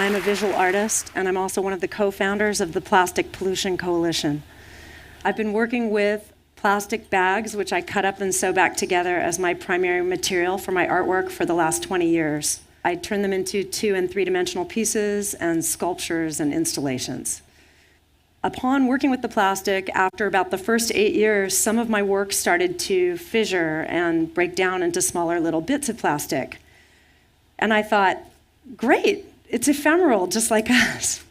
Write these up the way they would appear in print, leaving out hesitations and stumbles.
I'm a visual artist, and I'm also one of the co-founders of the Plastic Pollution Coalition. I've been working with plastic bags, which I cut up and sew back together as my primary material for my artwork for the last 20 years. I turn them into 2- and 3-dimensional pieces and sculptures and installations. Upon working with the plastic, after about the first 8 years, some of my work started to fissure and break down into smaller little bits of plastic. And I thought, great, it's ephemeral, just like us.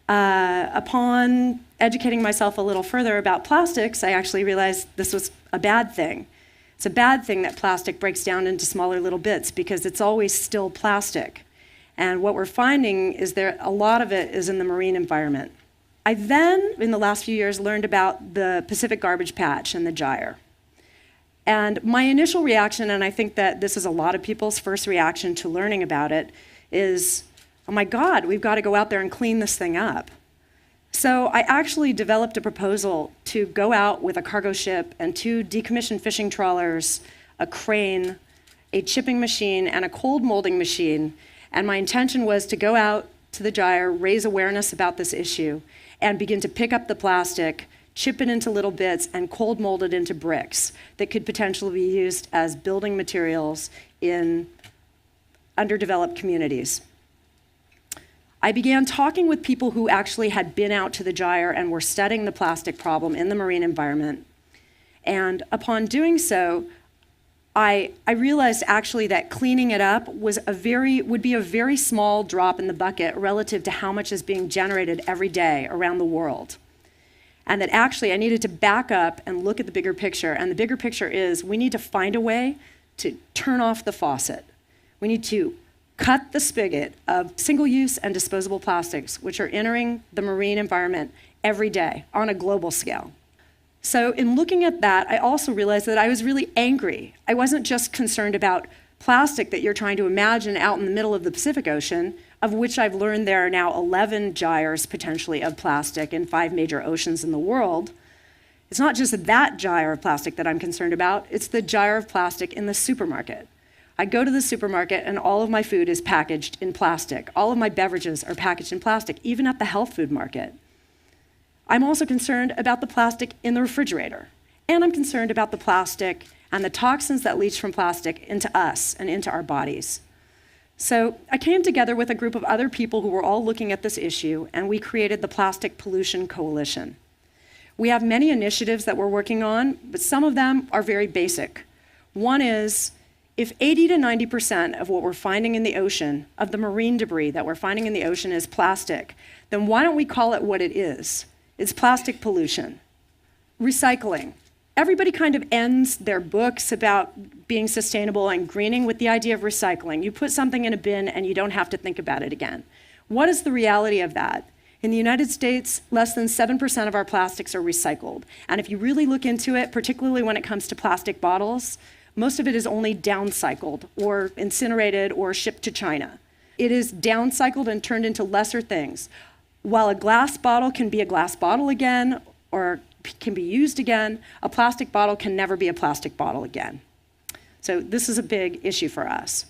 Upon educating myself a little further about plastics, I actually realized this was a bad thing. It's a bad thing that plastic breaks down into smaller little bits because it's always still plastic. And what we're finding is that a lot of it is in the marine environment. I then, in the last few years, learned about the Pacific Garbage Patch and the gyre. And my initial reaction, and I think that this is a lot of people's first reaction to learning about it, is, oh my God, we've got to go out there and clean this thing up. So I actually developed a proposal to go out with a cargo ship and 2 decommissioned fishing trawlers, a crane, a chipping machine, and a cold molding machine. And my intention was to go out to the gyre, raise awareness about this issue, and begin to pick up the plastic, chip it into little bits, and cold mold it into bricks that could potentially be used as building materials in underdeveloped communities. I began talking with people who actually had been out to the gyre and were studying the plastic problem in the marine environment. And upon doing so, I realized actually that cleaning it up would be a very small drop in the bucket relative to how much is being generated every day around the world. And that actually I needed to back up and look at the bigger picture. And the bigger picture is we need to find a way to turn off the faucet. We need to cut the spigot of single-use and disposable plastics, which are entering the marine environment every day on a global scale. So in looking at that, I also realized that I was really angry. I wasn't just concerned about plastic that you're trying to imagine out in the middle of the Pacific Ocean, of which I've learned there are now 11 gyres potentially of plastic in 5 major oceans in the world. It's not just that gyre of plastic that I'm concerned about, it's the gyre of plastic in the supermarket. I go to the supermarket and all of my food is packaged in plastic. All of my beverages are packaged in plastic, even at the health food market. I'm also concerned about the plastic in the refrigerator. And I'm concerned about the plastic and the toxins that leach from plastic into us and into our bodies. So I came together with a group of other people who were all looking at this issue, and we created the Plastic Pollution Coalition. We have many initiatives that we're working on, but some of them are very basic. One is, if 80 to 90% of what we're finding in the ocean, of the marine debris that we're finding in the ocean is plastic, then why don't we call it what it is? It's plastic pollution. Recycling. Everybody kind of ends their books about being sustainable and greening with the idea of recycling. You put something in a bin and you don't have to think about it again. What is the reality of that? In the United States, less than 7% of our plastics are recycled. And if you really look into it, particularly when it comes to plastic bottles, most of it is only downcycled or incinerated or shipped to China. It is downcycled and turned into lesser things. While a glass bottle can be a glass bottle again or can be used again, a plastic bottle can never be a plastic bottle again. So this is a big issue for us.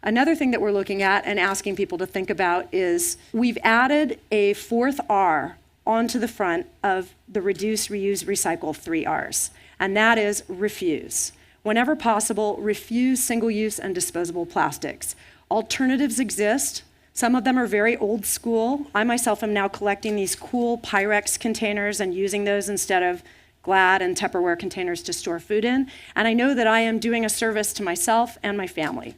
Another thing that we're looking at and asking people to think about is we've added a 4th R onto the front of the reduce, reuse, recycle 3 Rs, and that is refuse. Whenever possible, refuse single-use and disposable plastics. Alternatives exist. Some of them are very old school. I myself am now collecting these cool Pyrex containers and using those instead of Glad and Tupperware containers to store food in. And I know that I am doing a service to myself and my family.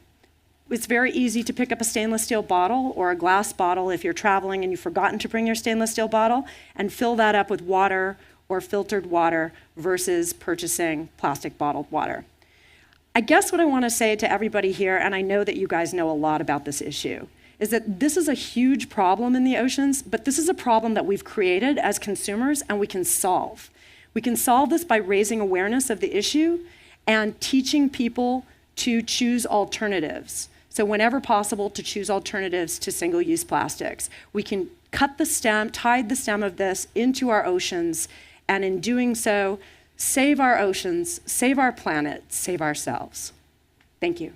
It's very easy to pick up a stainless steel bottle or a glass bottle if you're traveling and you've forgotten to bring your stainless steel bottle and fill that up with water or filtered water versus purchasing plastic bottled water. I guess what I want to say to everybody here, and I know that you guys know a lot about this issue, is that this is a huge problem in the oceans, but this is a problem that we've created as consumers and we can solve. We can solve this by raising awareness of the issue and teaching people to choose alternatives. So whenever possible, to choose alternatives to single-use plastics. We can cut the stem, tide the stem of this into our oceans, and in doing so, save our oceans, save our planet, save ourselves. Thank you.